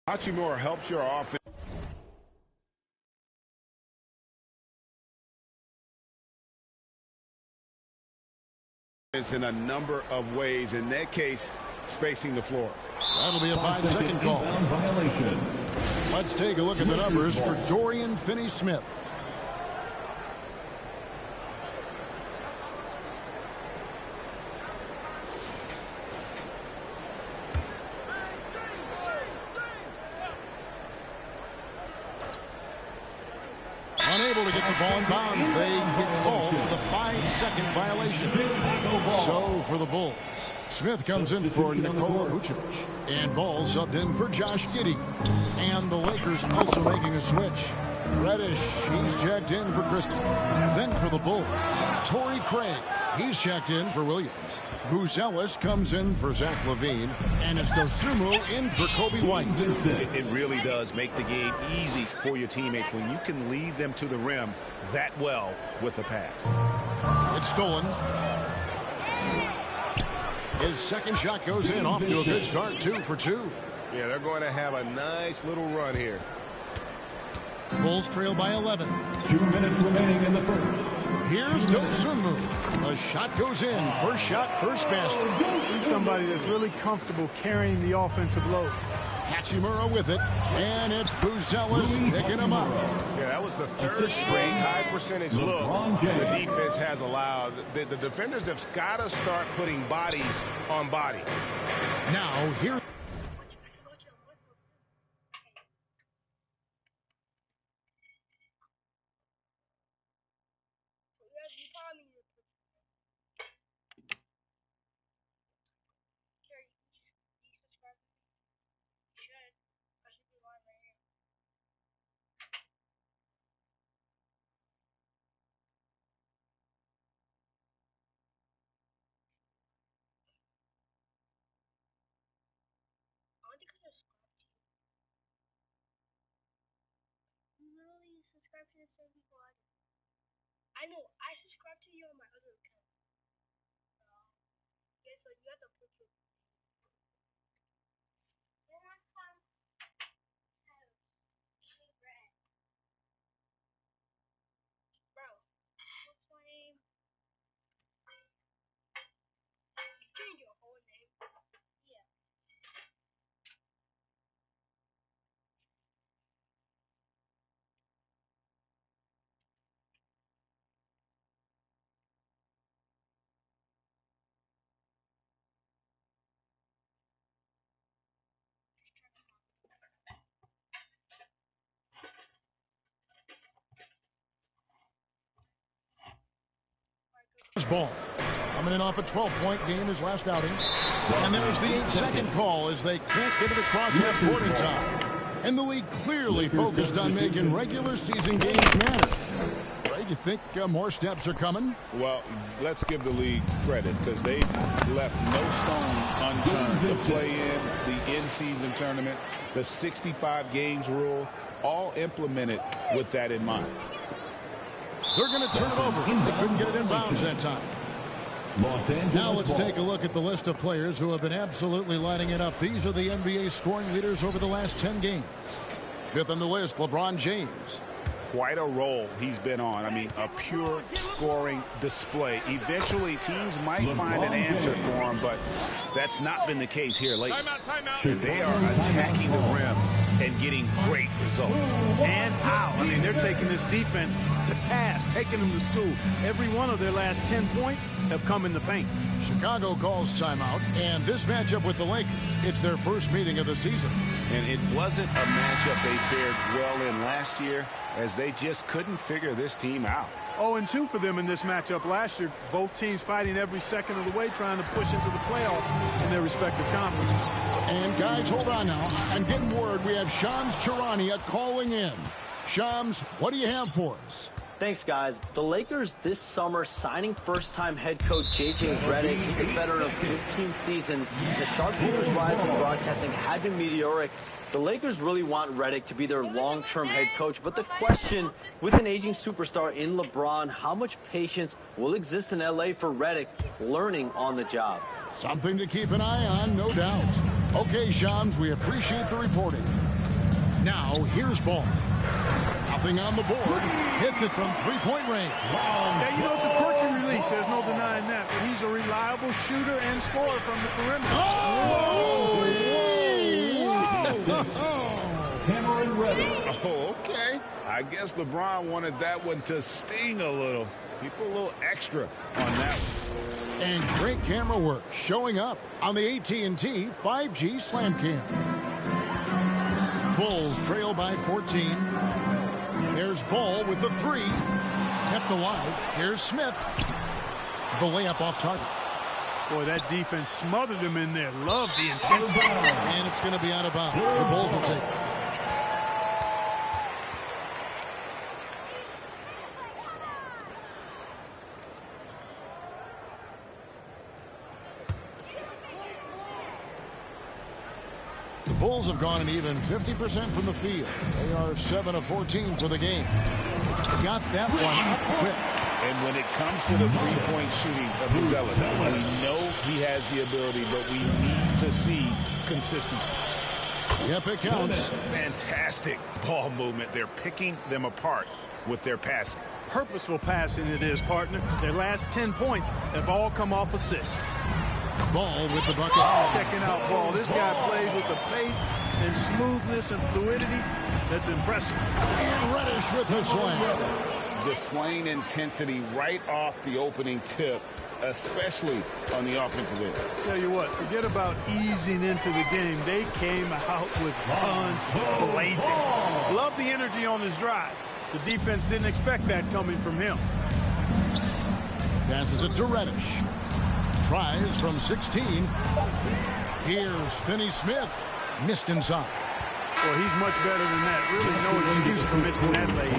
Hachimura helps your offense in a number of ways. In that case, spacing the floor. That'll be a 5-second call. Violation. Let's take a look at the numbers for Dorian Finney-Smith. Unable to get the ball in bounds. They get called for the 5-second violation. So for the Bulls, Smith comes in for Nikola Vucevic. And Ball subbed in for Josh Giddey. And the Lakers also making a switch. Reddish, he's checked in for Christie. Then for the Bulls, Torrey Craig. He's checked in for Williams. Buzelis comes in for Zach LaVine. And it's Dosunmu in for Kobe White. It really does make the game easy for your teammates when you can lead them to the rim that well with a pass. It's stolen. His second shot goes in, off to a good start, 2 for 2. Yeah, they're going to have a nice little run here. Bulls trail by 11. 2 minutes remaining in the first. Here's Dosunmu. A shot goes in. First shot, first basket. He's somebody that's really comfortable carrying the offensive load. Hachimura with it. And it's Buzelis picking him up. Yeah, that was the third straight high percentage look the defense has allowed. The defenders have got to start putting bodies on body. Now, here. Subscribe to the same people I know. I subscribe to you on my other account. Yeah, so you have to put your. Bro, what's my name? You change your whole name. Yeah. Ball coming in off a 12-point game his last outing. And there's the 8-second call as they can't get it across half court in time. And the league clearly focused on making regular season games matter. Ray, you think more steps are coming? Well, let's give the league credit because they left no stone unturned. The play-in, the in-season tournament, the 65 games rule, all implemented with that in mind. They're going to turn it over. They couldn't get it in bounds that time. Now let's take a look at the list of players who have been absolutely lighting it up. These are the NBA scoring leaders over the last 10 games. Fifth on the list, LeBron James. Quite a role he's been on. I mean, a pure scoring display. Eventually, teams might find an answer for him, but that's not been the case here lately. Timeout. They are attacking the rim and getting great results. And how? I mean, they're taking this defense to task, taking them to school. Every one of their last 10 points have come in the paint. Chicago calls timeout, and this matchup with the Lakers, it's their first meeting of the season. And it wasn't a matchup they fared well in last year, as they just couldn't figure this team out. 0-2 for them in this matchup last year. Both teams fighting every second of the way, trying to push into the playoffs in their respective conferences. And guys, hold on now. I'm getting word we have Shams Charania calling in. Shams, what do you have for us? Thanks, guys. The Lakers this summer signing first-time head coach J.J. Redick, a veteran of 15 seasons. The Sharpshooters' rise in broadcasting had been meteoric. The Lakers really want Redick to be their long-term head coach, but the question, with an aging superstar in LeBron, how much patience will exist in L.A. for Redick learning on the job? Something to keep an eye on, no doubt. Okay, Shams, we appreciate the reporting. Now, here's Ball. Nothing on the board. Hits it from three-point range. Yeah, you know, it's a quirky release. There's no denying that. But he's a reliable shooter and scorer from the perimeter. Oh! Cameron Reddish. Oh, okay. I guess LeBron wanted that one to sting a little. He put a little extra on that one. And great camera work showing up on the AT&T 5G Slam Cam. Bulls trail by 14. There's Ball with the three. Kept alive. Here's Smith. The layup off target. Boy, that defense smothered him in there. Love the intensity. And it's going to be out of bounds. The Bulls will take it. The Bulls have gone an even 50% from the field. They are 7 of 14 for the game. Got that one up quick. And when it comes to the three-point shooting of Buzelis, we know he has the ability, but we need to see consistency. Yep, it counts. Fantastic ball movement. They're picking them apart with their passing. Purposeful passing it is, partner. Their last 10 points have all come off assists. Ball with the bucket. Checking out Ball. This guy plays with the pace and smoothness and fluidity that's impressive. And Reddish with the slam. Displaying intensity right off the opening tip, especially on the offensive end. Tell you what, forget about easing into the game. They came out with guns blazing. Love the energy on his drive. The defense didn't expect that coming from him. Passes it to Reddish. Tries from 16. Here's Finney Smith. Missed inside. Well, he's much better than that. Really no excuse for missing that late.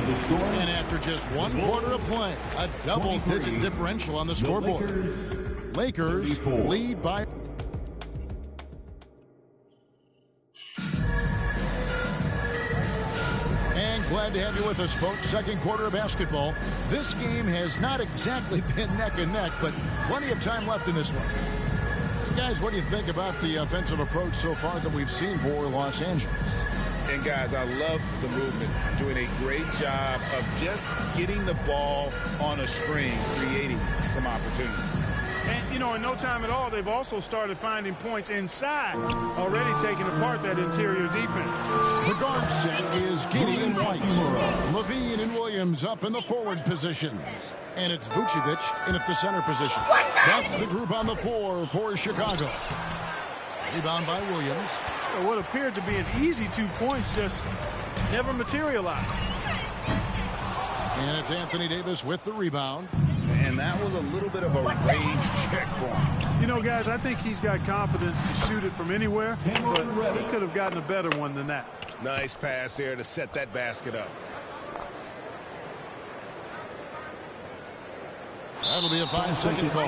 And after just one quarter of play, a double-digit differential on the scoreboard. Lakers lead by... And glad to have you with us, folks. Second quarter of basketball. This game has not exactly been neck and neck, but plenty of time left in this one. Guys, what do you think about the offensive approach so far that we've seen for Los Angeles? And guys, I love the movement. Doing a great job of just getting the ball on a string, creating some opportunities. And, you know, in no time at all, they've also started finding points inside, already taking apart that interior defense. The guard set is Giddey and White. Levine and Williams up in the forward positions. And it's Vucevic in at the center position. That's the group on the floor for Chicago. Rebound by Williams. What appeared to be an easy 2 points just never materialized. And it's Anthony Davis with the rebound. And that was a little bit of a range check for him. You know, guys, I think he's got confidence to shoot it from anywhere, but he could have gotten a better one than that. Nice pass there to set that basket up. That'll be a 5-second call.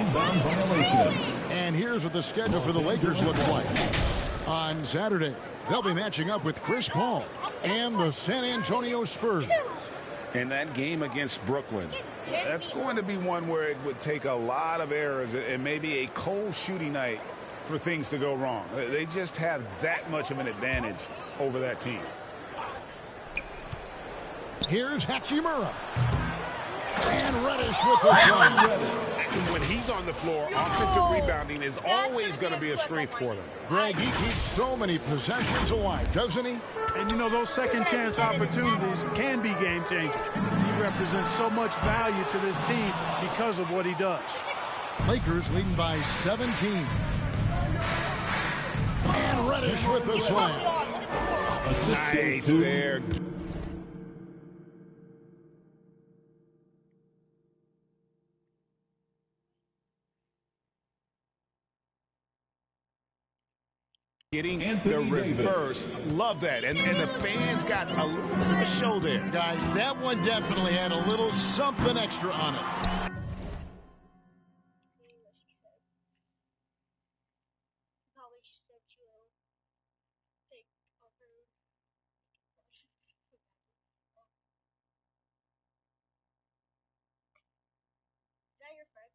And here's what the schedule for the Lakers looks like. On Saturday, they'll be matching up with Chris Paul and the San Antonio Spurs. And that game against Brooklyn, that's going to be one where it would take a lot of errors and maybe a cold shooting night for things to go wrong. They just have that much of an advantage over that team. Here's Hachimura. And Reddish with the shot. When he's on the floor, offensive rebounding is always going to be a strength for them. Greg, he keeps so many possessions alive, doesn't he? And, you know, those second chance opportunities can be game changers. He represents so much value to this team because of what he does. Lakers leading by 17. And Reddish with the slam. Nice there. Getting the reverse. Love that. And the fans got a little bit of a show there. Guys, that one definitely had a little something extra on it. Probably said you take over. Is that your friend?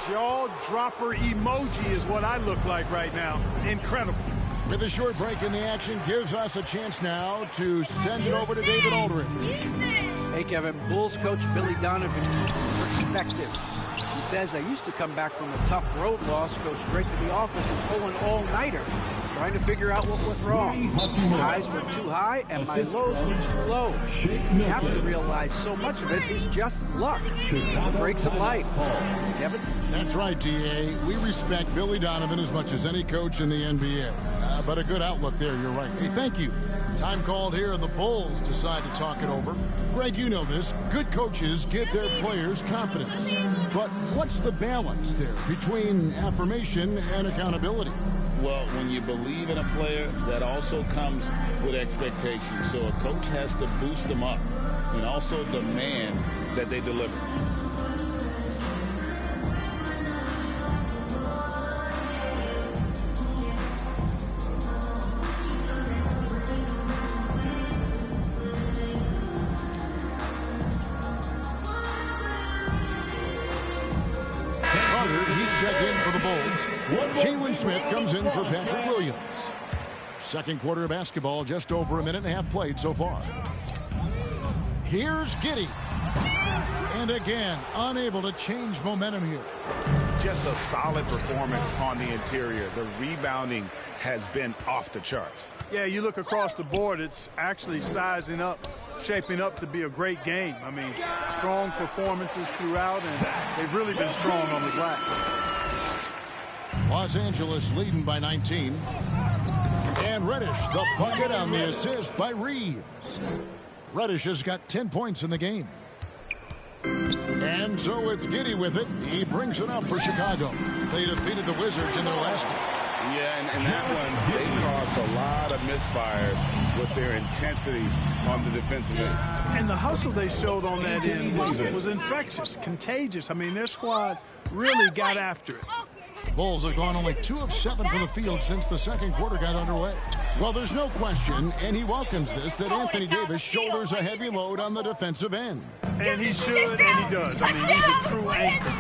jaw dropper emoji is what I look like right now. Incredible. With a short break in the action, gives us a chance now to send it over to David Aldridge. Hey, Kevin, Bulls coach Billy Donovan keeps perspective. He says, I used to come back from a tough road loss, go straight to the office and pull an all-nighter, trying to figure out what went wrong. My highs were too high and my lows were too low. You have to realize so much of it is just luck. The breaks of life. Kevin? That's right, D.A. We respect Billy Donovan as much as any coach in the NBA. But a good outlook there, you're right. Hey, thank you. Time called here, and the Bulls decide to talk it over. Greg, you know this. Good coaches give their players confidence. But what's the balance there between affirmation and accountability? Well, when you believe in a player, that also comes with expectations. So a coach has to boost them up and also demand that they deliver. Checked in for the Bulls. Jalen Smith comes in for Patrick Williams. Second quarter of basketball, just over a minute and a half played so far. Here's Giddey. And again, unable to change momentum here. Just a solid performance on the interior. The rebounding has been off the charts. Yeah, you look across the board, it's actually sizing up, shaping up to be a great game. I mean, strong performances throughout, and they've really been strong on the glass. Los Angeles leading by 19. And Reddish, the bucket on the assist by Reeves. Reddish has got 10 points in the game. And so it's Giddey with it. He brings it up for Chicago. They defeated the Wizards in their last game. Yeah, and that one, they caused a lot of misfires with their intensity on the defensive end. And the hustle they showed on that end was infectious, contagious. I mean, their squad really got after it. Bulls have gone only 2 of 7 from the field since the second quarter got underway. Well, there's no question, and he welcomes this, that Anthony Davis shoulders a heavy load on the defensive end. And he should, and he does. I mean, he's a true anchor.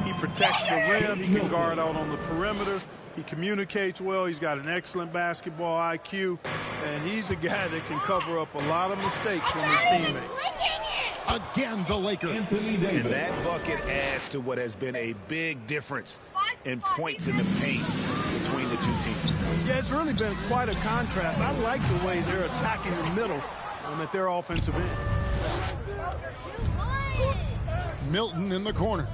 He protects the rim. He can guard out on the perimeter. He communicates well. He's got an excellent basketball IQ. And he's a guy that can cover up a lot of mistakes from his teammates. Again, the Lakers. And that bucket adds to what has been a big difference in points in the paint between the two teams. Yeah, it's really been quite a contrast. I like the way they're attacking the middle at their offensive end. Milton in the corner.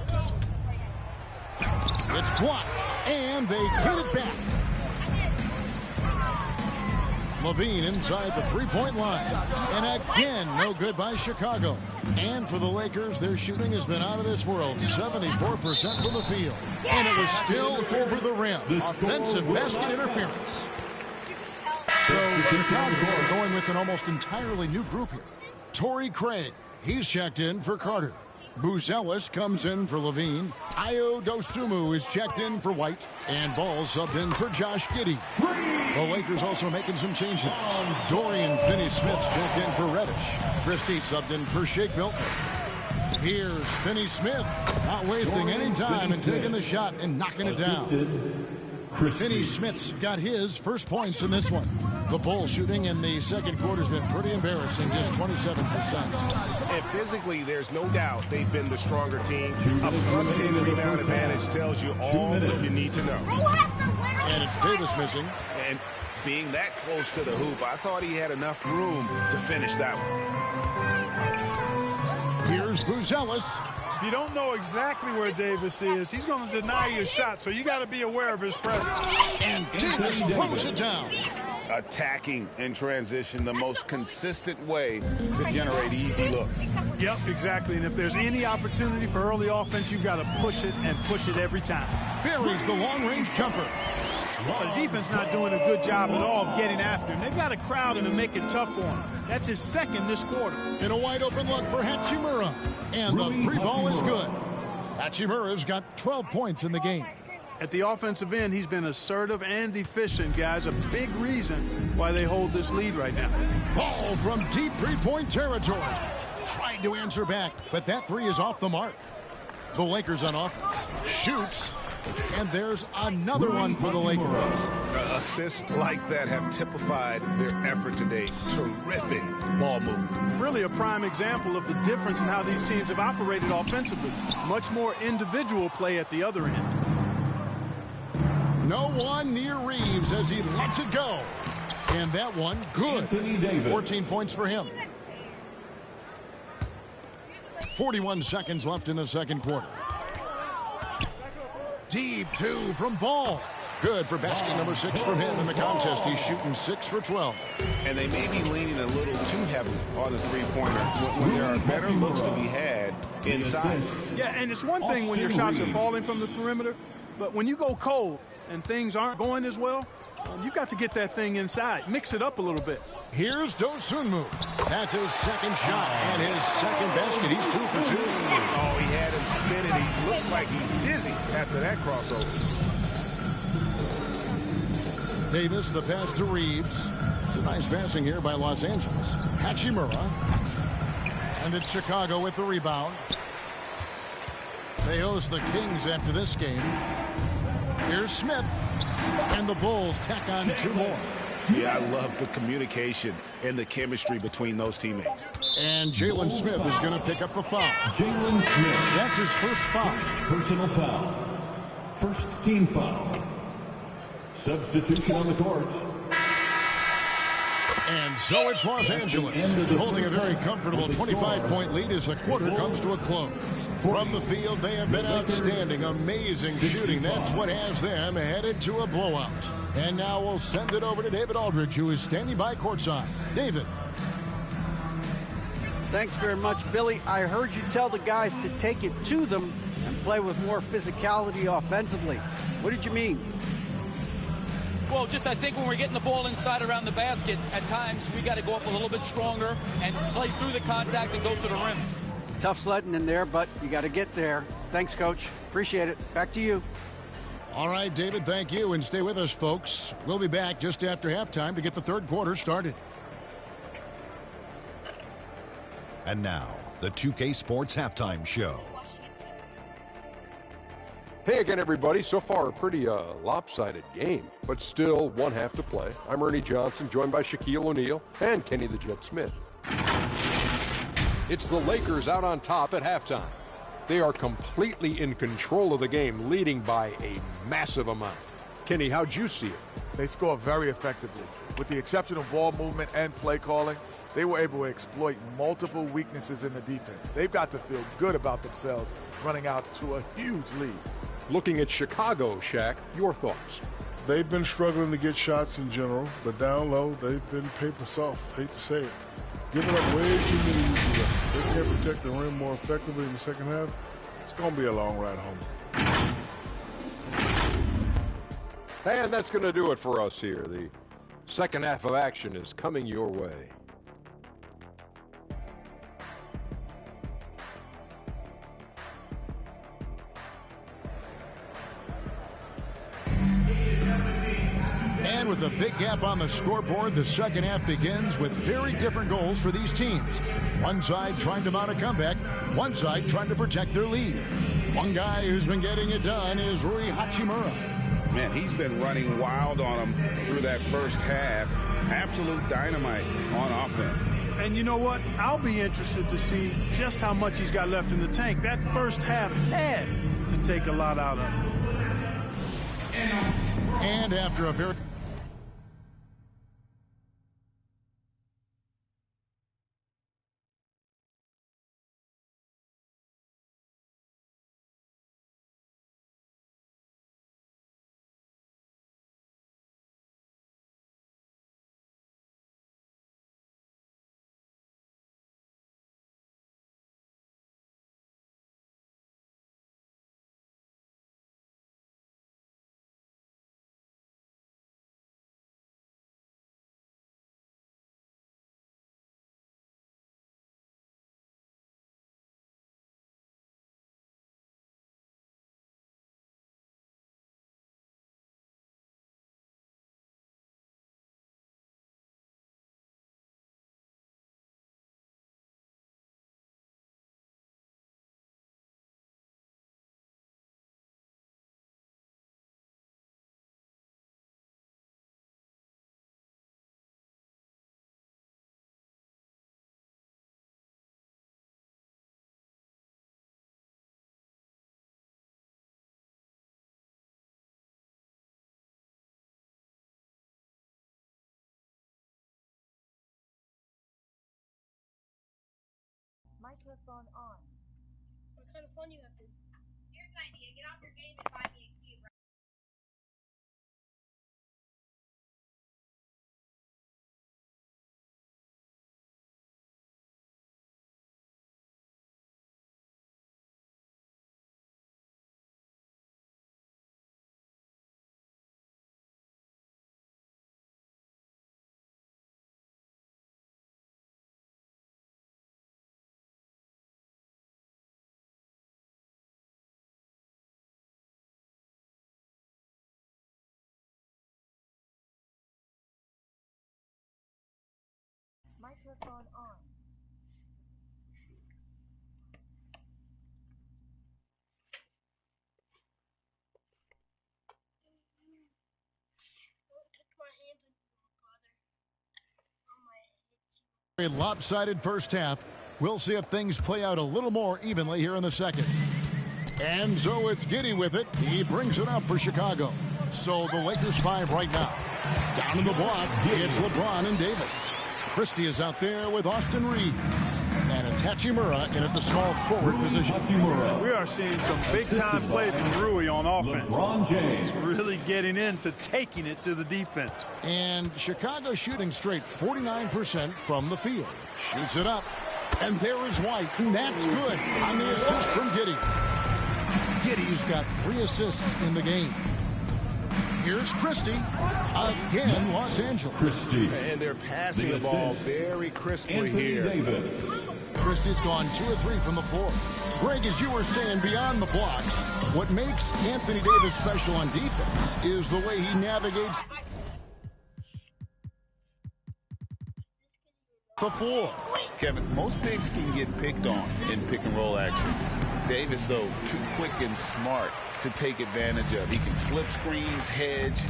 It's blocked, and they hit it back. Levine inside the three-point line. And again, no good by Chicago. And for the Lakers, their shooting has been out of this world. 74% from the field. And it was still over the rim. Offensive basket interference. So Chicago are going with an almost entirely new group here. Torrey Craig, he's checked in for Carter. Buzelis comes in for Levine. Ayo Dosunmu is checked in for White. And Ball subbed in for Josh Giddey. The Lakers also making some changes. Dorian Finney-Smith's checked in for Reddish. Christie subbed in for Shake Milton. Here's Finney-Smith, not wasting any time and taking the shot and knocking it down. Finney-Smith's got his first points in this one. The Bulls shooting in the second quarter has been pretty embarrassing, just 27%. And physically, there's no doubt they've been the stronger team. A +10 rebound advantage tells you all that you need to know. And it's Davis missing. And being that close to the hoop, I thought he had enough room to finish that one. Here's Buzelis. If you don't know exactly where Davis is, he's going to deny you a shot, so you got to be aware of his presence. And Davis throws it down. Attacking in transition, the most consistent way to generate easy looks. Yep, exactly. And if there's any opportunity for early offense, you've got to push it and push it every time. Buries the long-range jumper. Well, the defense not doing a good job at all of getting after him. They've got to crowd him and make it tough for him. That's his second this quarter. In a wide-open look for Hachimura. And the three ball is good. Hachimura's got 12 points in the game. At the offensive end, he's been assertive and efficient, guys. A big reason why they hold this lead right now. Ball from deep three-point territory. Tried to answer back, but that three is off the mark. The Lakers on offense. Shoots. And there's another one for the Lakers. Assists like that have typified their effort today. Terrific ball movement. Really a prime example of the difference in how these teams have operated offensively. Much more individual play at the other end. No one near Reeves as he lets it go. And that one, good. 14 points for him. 41 seconds left in the second quarter. Deep two from Ball. Good for basket number 6 from him in the contest. He's shooting 6 for 12. And they may be leaning a little too heavily on the three-pointer when there are better looks to be had inside. Yeah, and it's one thing when your shots are falling from the perimeter, but when you go cold and things aren't going as well, you've got to get that thing inside. Mix it up a little bit. Here's Dosunmu. That's his second shot and his second basket. He's 2 for 2. Oh, he had him spinning. He looks like he's dizzy after that crossover. Davis, the pass to Reeves. It's a nice passing here by Los Angeles. Hachimura. And it's Chicago with the rebound. They host the Kings after this game. Here's Smith. And the Bulls tack on 2 more. Yeah, I love the communication and the chemistry between those teammates. And Jalen Smith is going to pick up the foul. Jalen Smith. That's his first foul. Personal foul. First team foul. Substitution on the court. And so it's Los Angeles holding a very comfortable 25-point lead as the quarter comes to a close. From the field, they have been outstanding, amazing shooting. That's what has them headed to a blowout. And now we'll send it over to David Aldridge, who is standing by courtside. David. Thanks very much, Billy. I heard you tell the guys to take it to them and play with more physicality offensively. What did you mean? Well, just I think when we're getting the ball inside around the basket, at times we got to go up a little bit stronger and play through the contact and go to the rim. Tough sledding in there, but you got to get there. Thanks, Coach. Appreciate it. Back to you. All right, David, thank you. And stay with us, folks. We'll be back just after halftime to get the third quarter started. And now, the 2K Sports Halftime Show. Hey again, everybody. So far, a pretty lopsided game, but still one half to play. I'm Ernie Johnson, joined by Shaquille O'Neal and Kenny the Jet Smith. It's the Lakers out on top at halftime. They are completely in control of the game, leading by a massive amount. Kenny, how'd you see it? They score very effectively. With the exceptional ball movement and play calling, they were able to exploit multiple weaknesses in the defense. They've got to feel good about themselves running out to a huge lead. Looking at Chicago, Shaq, your thoughts? They've been struggling to get shots in general, but down low, they've been paper soft. Hate to say it. Giving up way too many easy looks. They can't protect the rim more effectively in the second half. It's going to be a long ride home. And that's going to do it for us here. The second half of action is coming your way. And with a big gap on the scoreboard, the second half begins with very different goals for these teams. One side trying to mount a comeback, one side trying to protect their lead. One guy who's been getting it done is Rui Hachimura. Man, he's been running wild on them through that first half. Absolute dynamite on offense. And you know what? I'll be interested to see just how much he's got left in the tank. That first half had to take a lot out of him. And after a very Microphone on. What kind of phone you have, dude? Here's an idea. Get off your game and buy me a cube. Microphone on. A lopsided first half. We'll see if things play out a little more evenly here in the second. And so it's Giddey with it. He brings it up for Chicago. So the Lakers 5 right now. Down in the block, it's LeBron and Davis. Christie is out there with Austin Reed. And it's Hachimura in at the small forward position. We are seeing some big-time play from Rui on offense. He's really getting into taking it to the defense. And Chicago shooting straight 49% from the field. Shoots it up. And there is White. And that's good on the assist from Giddey. Giddey's got 3 assists in the game. Here's Christie. Again, Los Angeles. And they're passing the ball very crisply here. Davis. Christie's gone 2 or 3 from the floor. Greg, as you were saying, beyond the blocks, what makes Anthony Davis special on defense is the way he navigates the floor. Kevin, most bigs can get picked on in pick and roll action. Davis, though, too quick and smart to take advantage of. He can slip screens, hedge,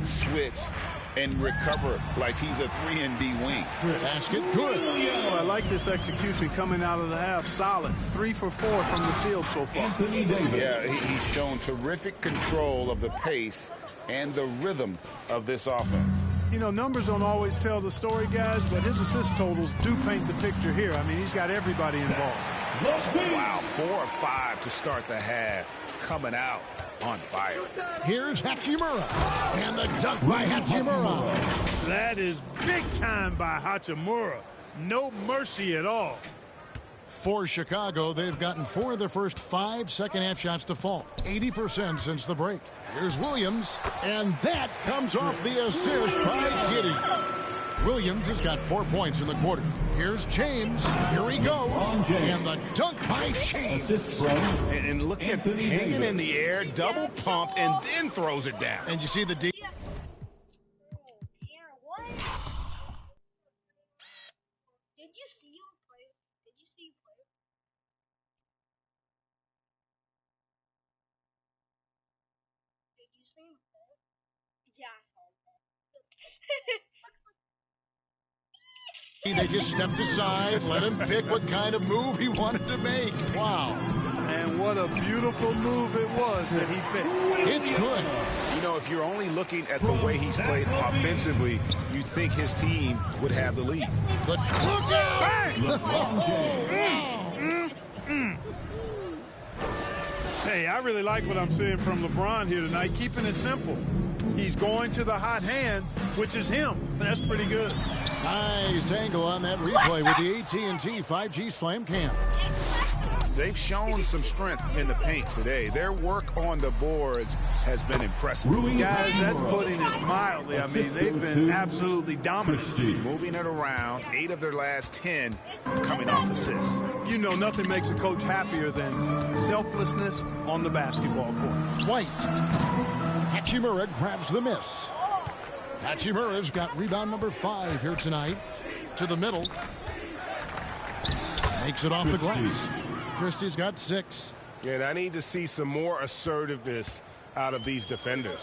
switch, and recover like he's a 3-and-D wing. Basket good. Oh, I like this execution coming out of the half. Solid. 3 for 4 from the field so far. Yeah, he's shown terrific control of the pace and the rhythm of this offense. You know, numbers don't always tell the story, guys, but his assist totals do paint the picture here. I mean, he's got everybody involved. Wow, 4 or 5 to start the half. Coming out on fire. Here's Hachimura. And the dunk by Hachimura. That is big time by Hachimura. No mercy at all. For Chicago, they've gotten 4 of their first 5 second-half shots to fall. 80% since the break. Here's Williams. And that comes off the assist by Giddey. Williams has got 4 points in the quarter. Here's James. Here he goes. And the dunk by James. And look at hanging in the air, double pumped, and then throws it down. And you see the deep. They just stepped aside, let him pick what kind of move he wanted to make. Wow. And what a beautiful move it was that he picked. It's good. You know, if you're only looking at the way he's played offensively, you think his team would have the lead. Look out! Hey, I really like what I'm seeing from LeBron here tonight, keeping it simple. He's going to the hot hand, which is him. That's pretty good. Nice angle on that replay with the AT&T 5G Slam Cam. They've shown some strength in the paint today. Their work on the boards has been impressive. Guys, that's putting it mildly. I mean, they've been absolutely dominant. Moving it around, 8 of their last 10 coming off assists. You know, nothing makes a coach happier than selflessness on the basketball court. White. Hachimura grabs the miss. Hachimura's got rebound number 5 here tonight. To the middle. Makes it off the glass. Christie's got 6. Yeah, and I need to see some more assertiveness out of these defenders.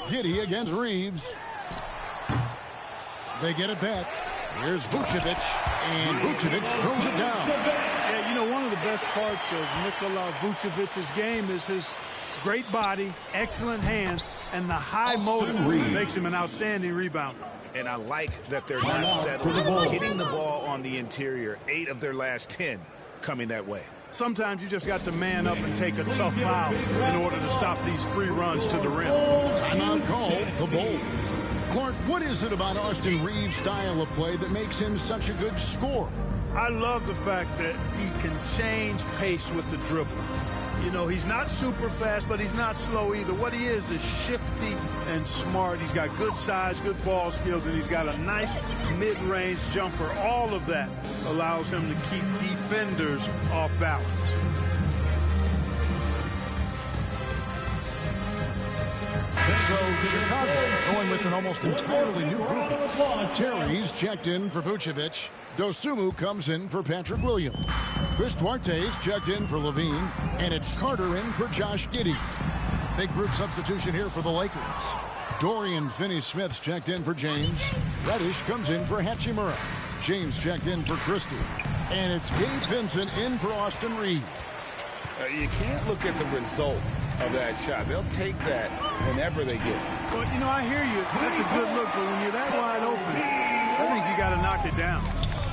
Giddey against Reeves. They get it back. Here's Vucevic, and Vucevic throws it down. Yeah, you know, one of the best parts of Nikola Vucevic's game is his Great body, excellent hands, and the high motor makes him an outstanding rebounder. And I like that they're not settling, hitting the ball on the interior. 8 of their last 10 coming that way. Sometimes you just got to man up and take a tough foul in order to stop these free runs to the rim. Timeout call, the Bulls. Clark, what is it about Austin Reeves' style of play that makes him such a good scorer? I love the fact that he can change pace with the dribble. You know, he's not super fast, but he's not slow either. What he is shifty and smart. He's got good size, good ball skills, and he's got a nice mid-range jumper. All of that allows him to keep defenders off balance. So Chicago going with an almost entirely new group. Terry's checked in for Vucevic. Dosunmu comes in for Patrick Williams. Chris Duarte's checked in for Levine. And it's Carter in for Josh Giddey. Big group substitution here for the Lakers. Dorian Finney-Smith's checked in for James. Reddish comes in for Hachimura. James checked in for Christie. And it's Gabe Vincent in for Austin Reeves. You can't look at the result of that shot. They'll take that whenever they get it. Well, you know, I hear you. That's a good look, but when you're that wide open, I think you got to knock it down.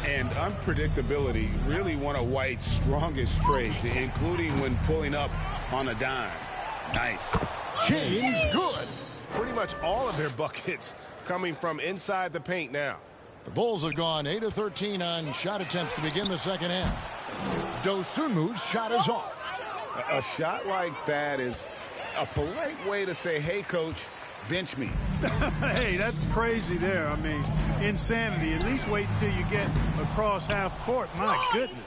And unpredictability, really one of White's strongest traits, including when pulling up on a dime. Nice. James, good. Pretty much all of their buckets coming from inside the paint now. The Bulls have gone 8 of 13 on shot attempts to begin the second half. Dosunmu's shot is off. A shot like that is a polite way to say, hey, coach, bench me. Hey, that's crazy there. I mean, insanity. At least wait until you get across half court. My goodness.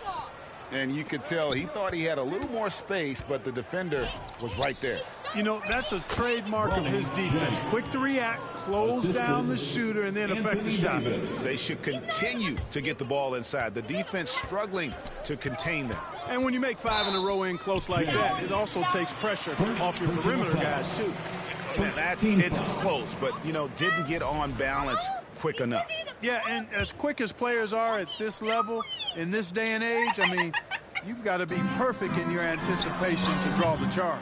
And you could tell he thought he had a little more space, but the defender was right there. You know, that's a trademark of his defense. Quick to react, close down the shooter, and then affect the shot. They should continue to get the ball inside. The defense struggling to contain them. And when you make 5 in a row in close like that, it also takes pressure off your perimeter guys, too. And it's close, but, you know, didn't get on balance quick enough. Yeah, and as quick as players are at this level, in this day and age, I mean, you've got to be perfect in your anticipation to draw the charge.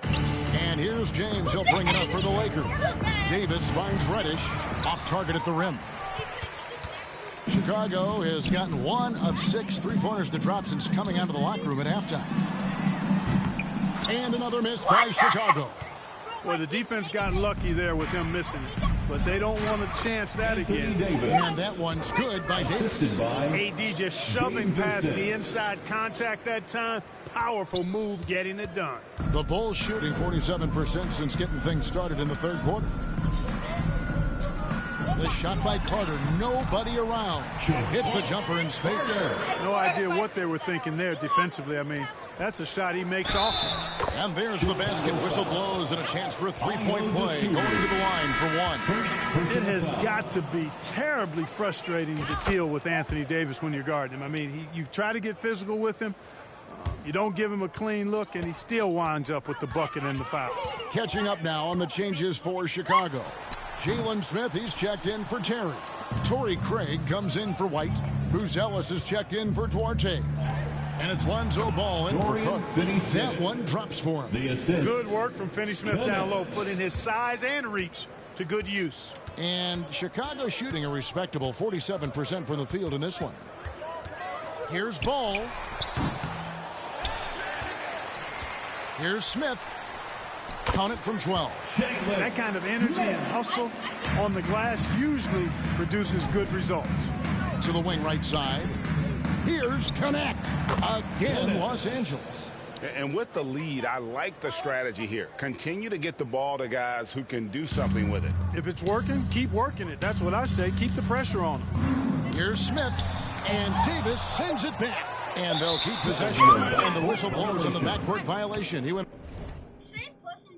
And here's James. He'll bring it up for the Lakers. Davis finds Reddish off target at the rim. Chicago has gotten 1 of 6 3-pointers to drop since coming out of the locker room at halftime. And another miss by Chicago. Well, the defense got lucky there with him missing it, but they don't want to chance that again. And that one's good by Davis. AD just shoving past the inside contact that time. Powerful move getting it done. The Bulls shooting 47% since getting things started in the third quarter. The shot by Carter, nobody around. Hits the jumper in space. No idea what they were thinking there defensively. I mean, that's a shot he makes off. And there's the basket. Whistle blows and a chance for a 3-point play. Going to the line for 1. It has got to be terribly frustrating to deal with Anthony Davis when you're guarding him. I mean, you try to get physical with him. You don't give him a clean look, and he still winds up with the bucket and the foul. Catching up now on the changes for Chicago. Jalen Smith, he's checked in for Terry. Torrey Craig comes in for White. Booz Ellis is checked in for Duarte. And it's Lonzo Ball in for Cook. That one drops for him. Good work from Finney-Smith down low, putting his size and reach to good use. And Chicago shooting a respectable 47% from the field in this one. Here's Ball. Here's Smith. Count it from 12. That kind of energy and hustle on the glass usually produces good results. To the wing right side. Here's Connect. Again, Los Angeles. And with the lead, I like the strategy here. Continue to get the ball to guys who can do something with it. If it's working, keep working it. That's what I say. Keep the pressure on him. Here's Smith. And Davis sends it back. And they'll keep possession. And the whistle blows on the backcourt violation. He went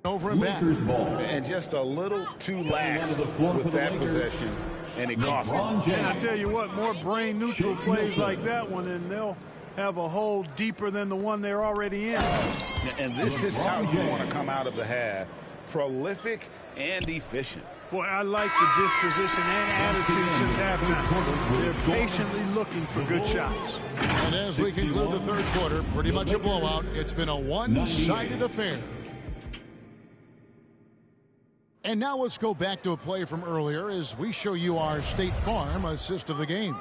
over and back. And just a little too lax with that possession. And it cost him. And I tell you what, more brain-neutral plays like that one, and they'll have a hole deeper than the one they're already in. And this is how you want to come out of the half. Prolific and efficient. Boy, I like the disposition and attitude since halftime. They're patiently looking for good shots. And as we conclude the third quarter, pretty much a blowout. It's been a one-sided affair. And now let's go back to a play from earlier as we show you our State Farm assist of the game.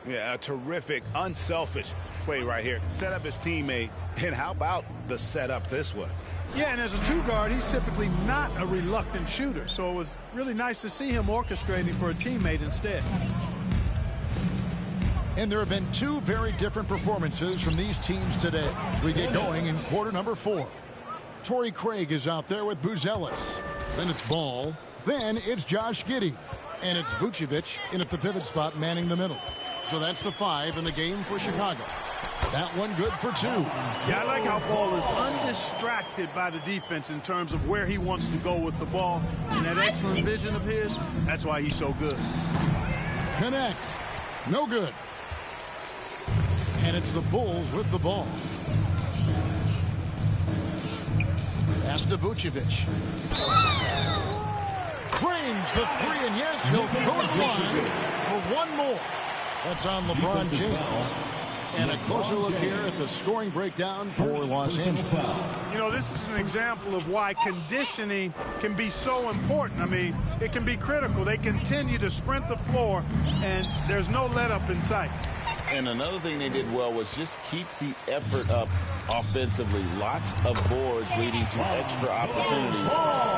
Yeah, a terrific, unselfish play right here. Set up his teammate, and how about the setup this was? Yeah, and as a two guard, he's typically not a reluctant shooter, so it was really nice to see him orchestrating for a teammate instead. And there have been two very different performances from these teams today as we get going in quarter number 4. Torrey Craig is out there with Buzelis. Then it's Ball. Then it's Josh Giddey. And it's Vucevic in at the pivot spot manning the middle. So that's the 5 in the game for Chicago. That one good for 2. Yeah, I like how Ball is undistracted by the defense in terms of where he wants to go with the ball. And that excellent vision of his, that's why he's so good. Connect. No good. And it's the Bulls with the ball. Pass to Vucevic. Frames the 3, and yes, he'll go to the line for one more. That's on LeBron James. And a closer look here at the scoring breakdown for Los Angeles. You know, this is an example of why conditioning can be so important. I mean, it can be critical. They continue to sprint the floor, and there's no let up in sight. And another thing they did well was just keep the effort up offensively. Lots of boards leading to extra opportunities,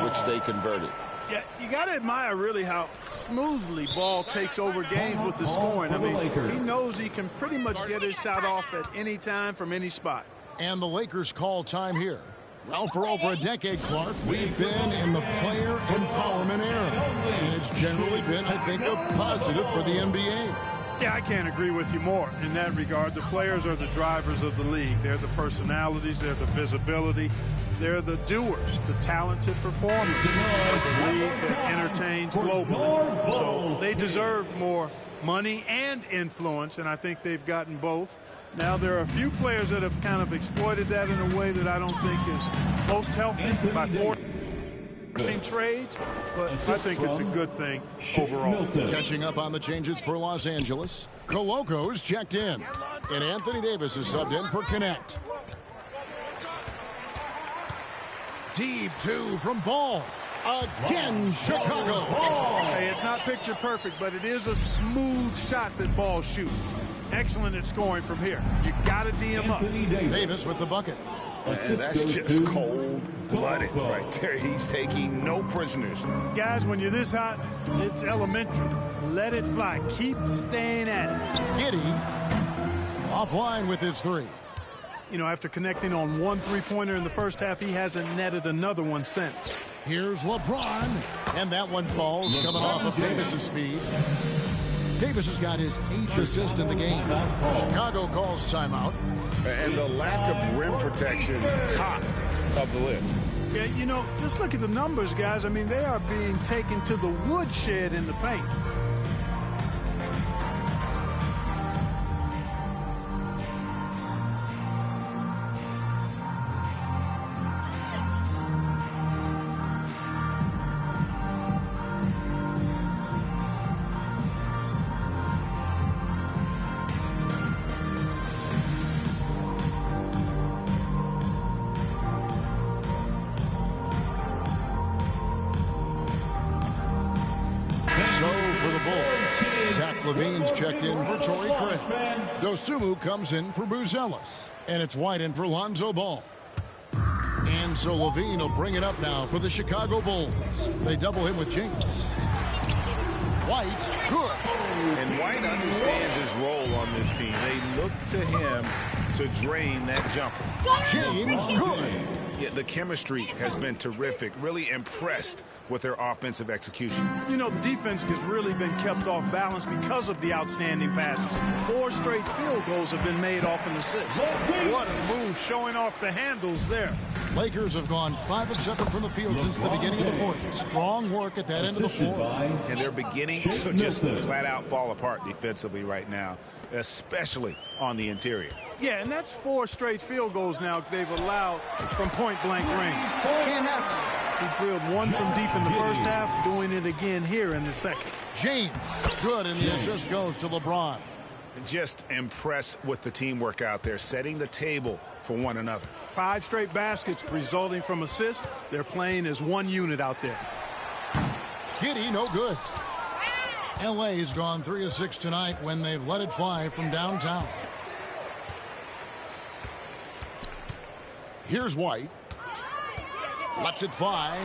which they converted. Yeah, you got to admire really how smoothly Ball takes over games with the scoring. I mean, he knows he can pretty much get his shot off at any time from any spot. And the Lakers call time here. Well, for over a decade, Clark, we've been in the player empowerment era. And it's generally been, I think, a positive for the NBA. Yeah, I can't agree with you more in that regard. The players are the drivers of the league. They're the personalities. They're the visibility. They're the doers, the talented performers of the league that entertains globally. So they deserve more money and influence, and I think they've gotten both. Now, there are a few players that have kind of exploited that in a way that I don't think is most healthy by forcing trades, but I think it's a good thing overall. Catching up on the changes for Los Angeles. Coloco's checked in, and Anthony Davis is subbed in for Connect. Deep 2 from Ball. Again, Chicago. Hey, it's not picture perfect, but it is a smooth shot that Ball shoots. Excellent at scoring from here. You got to D him up. Davis with the bucket. And that's just cold-blooded right there. He's taking no prisoners. Guys, when you're this hot, it's elementary. Let it fly. Keep staying at it. Giddey offline with his 3. You know, after connecting on one three-pointer in the first half, he hasn't netted another one since. Here's LeBron, and that one falls coming off of Davis's feed. Davis has got his 8th assist in the game. Chicago calls timeout. And the lack of rim protection, top of the list. Yeah, you know, just look at the numbers, guys. I mean, they are being taken to the woodshed in the paint. Levine's checked in for Torrey Craig. Dosunmu comes in for Buzelis. And it's White in for Lonzo Ball. And so Levine will bring it up now for the Chicago Bulls. They double him with James. White, good. And White understands his role on this team. They look to him to drain that jumper. James, good. Yeah, the chemistry has been terrific. Really impressed with their offensive execution. You know, the defense has really been kept off balance because of the outstanding passes. 4 straight field goals have been made off an assist. What a move, showing off the handles there. Lakers have gone 5 of 7 from the field since the beginning of the fourth. Strong work at that end of the floor. And they're beginning to just flat out fall apart defensively right now, especially on the interior. Yeah, and that's 4 straight field goals now they've allowed from point-blank range. Can't happen. He drilled one from deep in the first half, doing it again here in the second. James, good, and the assist goes to LeBron. Just impressed with the teamwork out there, setting the table for one another. 5 straight baskets resulting from assists. They're playing as one unit out there. Giddey, no good. LA's gone 3 of 6 tonight when they've let it fly from downtown. Here's White. Lets it fly.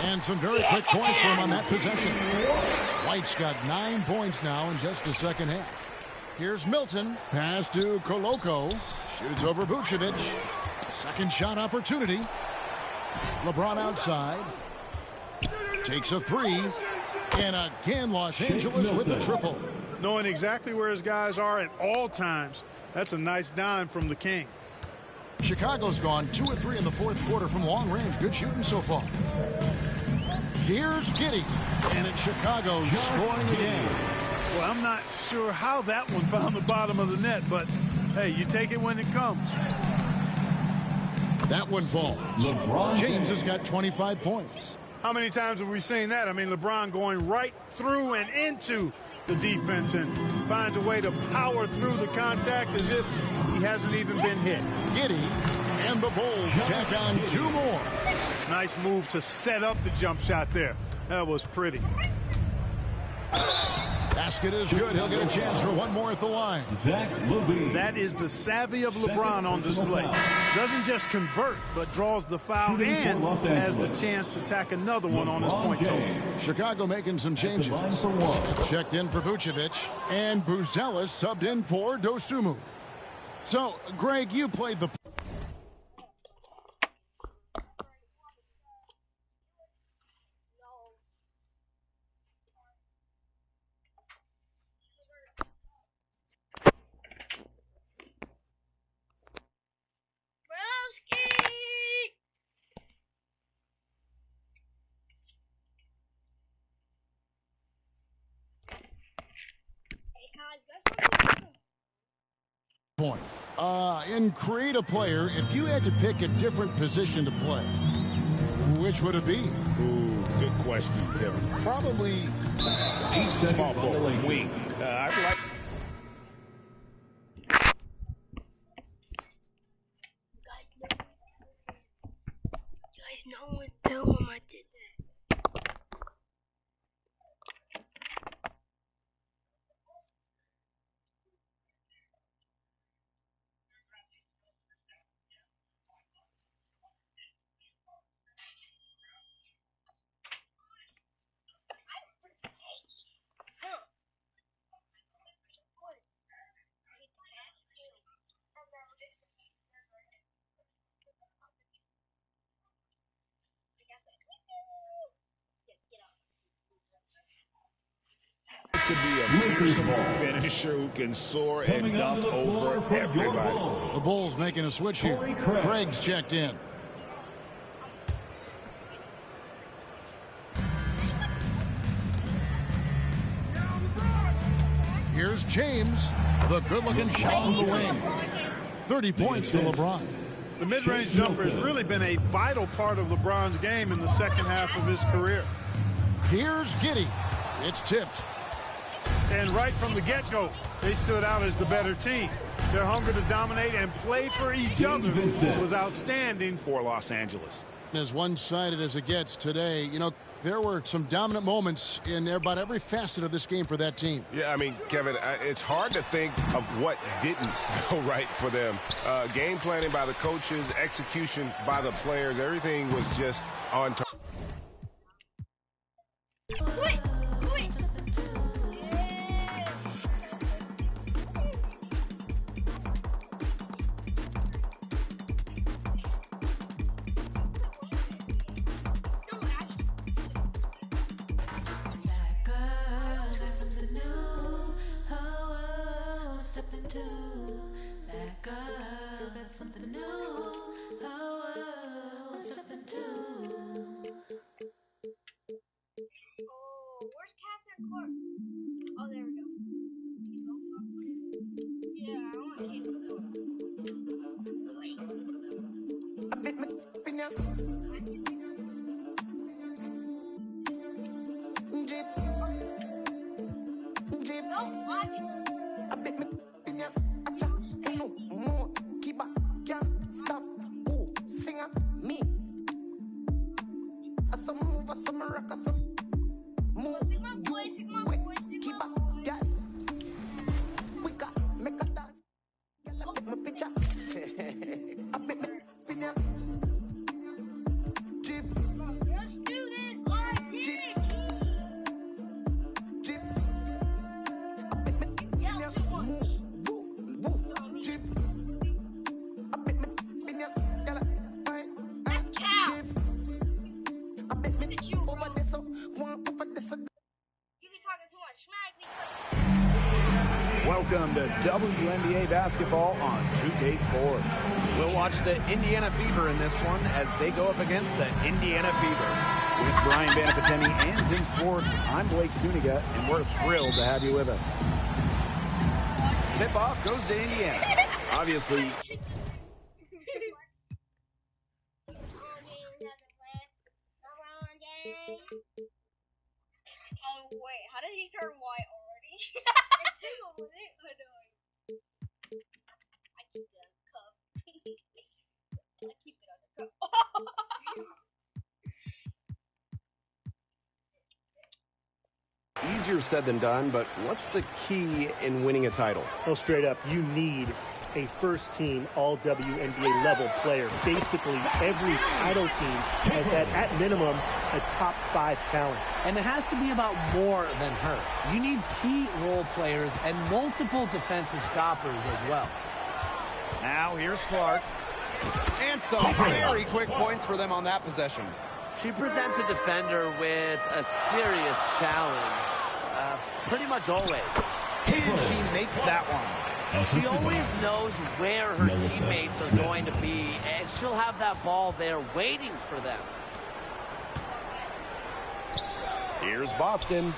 And some very quick points for him on that possession. White's got 9 points now in just the second half. Here's Milton. Pass to Koloko. Shoots over Vucevic. Second shot opportunity. LeBron outside. Takes a 3. And again, Los Angeles with the triple. Knowing exactly where his guys are at all times. That's a nice dime from the King. Chicago's gone 2 of 3 in the fourth quarter from long range. Good shooting so far. Here's Giddey. And it's Chicago scoring again. Well, I'm not sure how that one found the bottom of the net, but hey, you take it when it comes. That one falls. James has got 25 points. How many times have we seen that? I mean, LeBron going right through and into the defense and finds a way to power through the contact as if he hasn't even been hit. Giddey and the Bulls tack on 2 more. Nice move to set up the jump shot there. That was pretty. Basket is good. He'll get a chance for one more at the line. That is the savvy of LeBron on display. Doesn't just convert, but draws the foul and has the chance to tack another one on his point total. Chicago making some changes. Smith checked in for Vucevic, and Buzelis subbed in for Dosunmu. So, Greg, you played the... point. In Create a Player, if you had to pick a different position to play, which would it be? Ooh, good question, Tim. Probably small forward, wing. I'd like... Guys, no one tell him I did that. To be a fearsome finisher who can soar and dunk over everybody. The Bulls making a switch here. Craig's checked in. Here's James. The good-looking shot from the wing. 30 points for LeBron. The mid-range jumper has really been a vital part of LeBron's game in the second half of his career. Here's Giddey. It's tipped. And right from the get-go, they stood out as the better team. Their hunger to dominate and play for each other was outstanding for Los Angeles. As one-sided as it gets today, you know, there were some dominant moments in about every facet of this game for that team. Yeah, I mean, Kevin, it's hard to think of what didn't go right for them. Game planning by the coaches, execution by the players, everything was just on top. for some rock or some. Move, keep up, girl. We got make a dance. Girl, I take my picture. I bet me opinion. Jif. Jif. Jif. I bet me opinion. Move, move, Jif. I bet me opinion. Girl, Jif. I bet me over this, so one over this. Welcome to WNBA basketball on 2K Sports. We'll watch the Indiana Fever in this one as they go up against the Indiana Fever. With Brian Banafitemi and Tim Swartz, I'm Blake Suniga, and we're thrilled to have you with us. Tip-off goes to Indiana. Obviously, oh wait, how did he turn white already? I keep it on the cup. I keep it on the cup. easier said than done, but what's the key in winning a title? Well, straight up, you need a first-team all-WNBA level player. Basically, every title team has had, at minimum, a top 5 talent. And it has to be about more than her. You need key role players and multiple defensive stoppers as well. Now, here's Clark. And some very quick points for them on that possession. She presents a defender with a serious challenge, pretty much always. And she makes that one. She always knows where her teammates are going to be, and she'll have that ball there waiting for them. Here's Boston.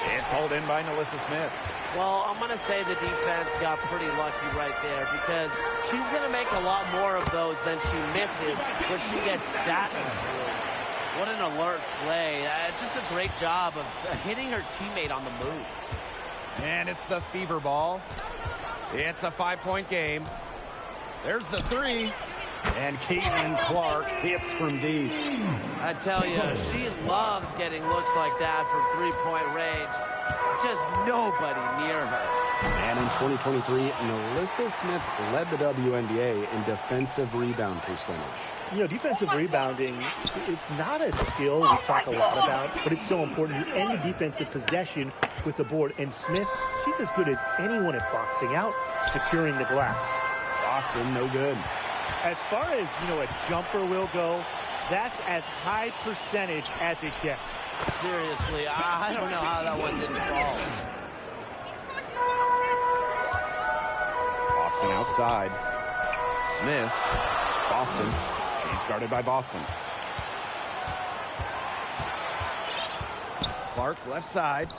It's hauled in by Nalissa Smith. Well, I'm going to say the defense got pretty lucky right there because she's going to make a lot more of those than she misses when she gets that through. What an alert play. Just a great job of hitting her teammate on the move. And it's the Fever ball. It's a 5-point game. There's the three. And Caitlin Clark hits from deep. I tell you, she loves getting looks like that from three-point range. Just nobody near her. And in 2023, Nalissa Smith led the WNBA in defensive rebound percentage. You know, defensive rebounding, it's not a skill we talk a lot about, but it's so important. You end the defensive possession with the board. And Smith, she's as good as anyone at boxing out, securing the glass. Boston, no good. As far as, a jumper will go, that's as high percentage as it gets. Seriously, I don't know how that one didn't fall. Boston outside. Smith. Boston. She's guarded by Boston. Clark left side.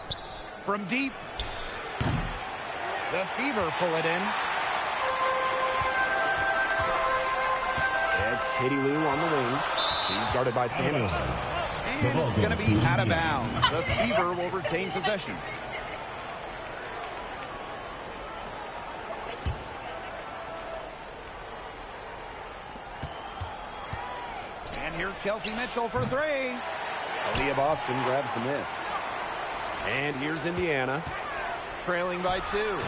From deep. The Fever pull it in. It's Katie Lou on the wing. She's guarded by Samuelson. And it's going to be out of bounds. The Fever will retain possession. And here's Kelsey Mitchell for three. Aaliyah Boston grabs the miss. And here's Indiana, trailing by 2.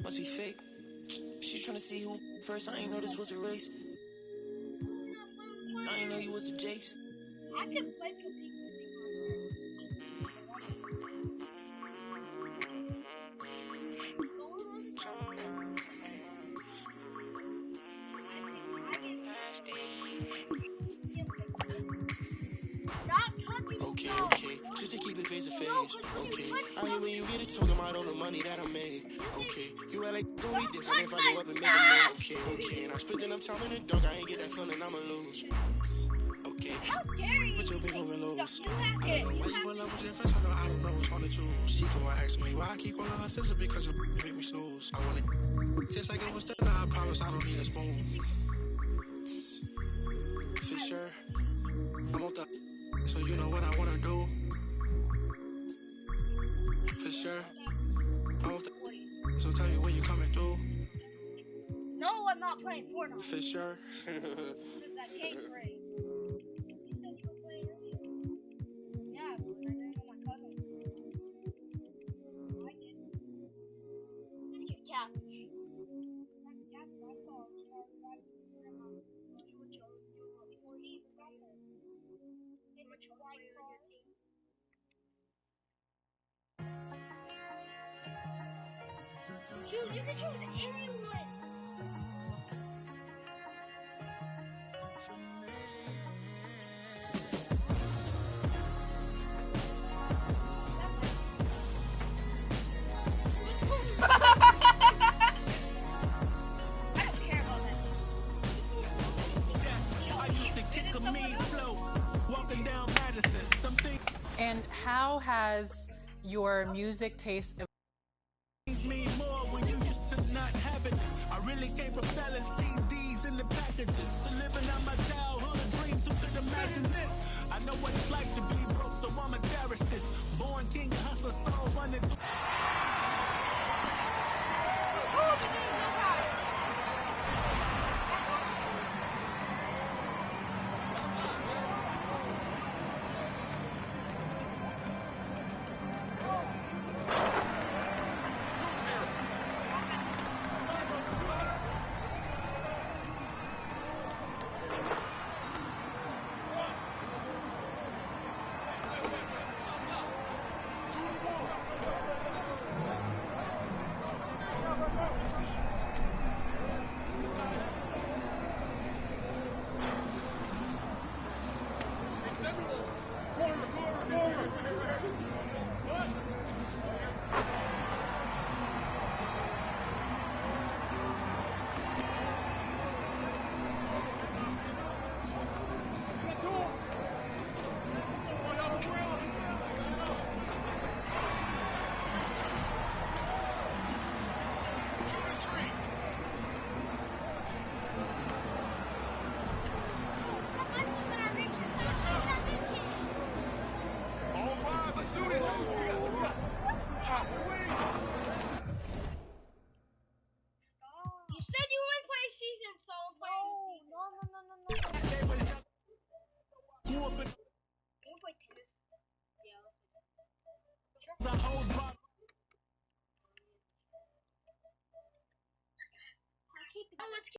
Must be fake. She's trying to see who first. I ain't know this was a race. I ain't know you was the Jakes. I can play computer. Okay. Just to keep it face to face. Okay. I hear when you get it talking about all the money that I made. Okay. You act like gonna be different if I go up and make it more. Okay. And I spent enough time in the dark. I ain't get that feeling I'ma lose. Okay. How dare you? But your big moving loose. I don't know why you pull up with your friends. I don't know which one to choose. She come on asking me why I keep calling her sister because you make me snooze. I want it just like it was done. I promise I don't need a spoon. Fisher, I'm off the, so you know what I wanna do. Fisher, I'm off the, so tell me when you coming through. No, I'm not playing Fortnite. Fisher. That cake break. You said you were playing earlier. Yeah, but I didn't know my cousin. I did. This kid's catfish. That's catfish. I saw him start riding his grandma. Before he even got there. In which white car. Choose, you can choose anyone. And how has your music taste evolved? Me more when you used to not have it. I really came from selling CDs in the packages to living out my childhood dreams. Who could imagine this? I know what it's like to be broke, so I'ma cherish this. Born king, hustler, soul running through. You said you wouldn't play season, so I'm playing season. Grew up in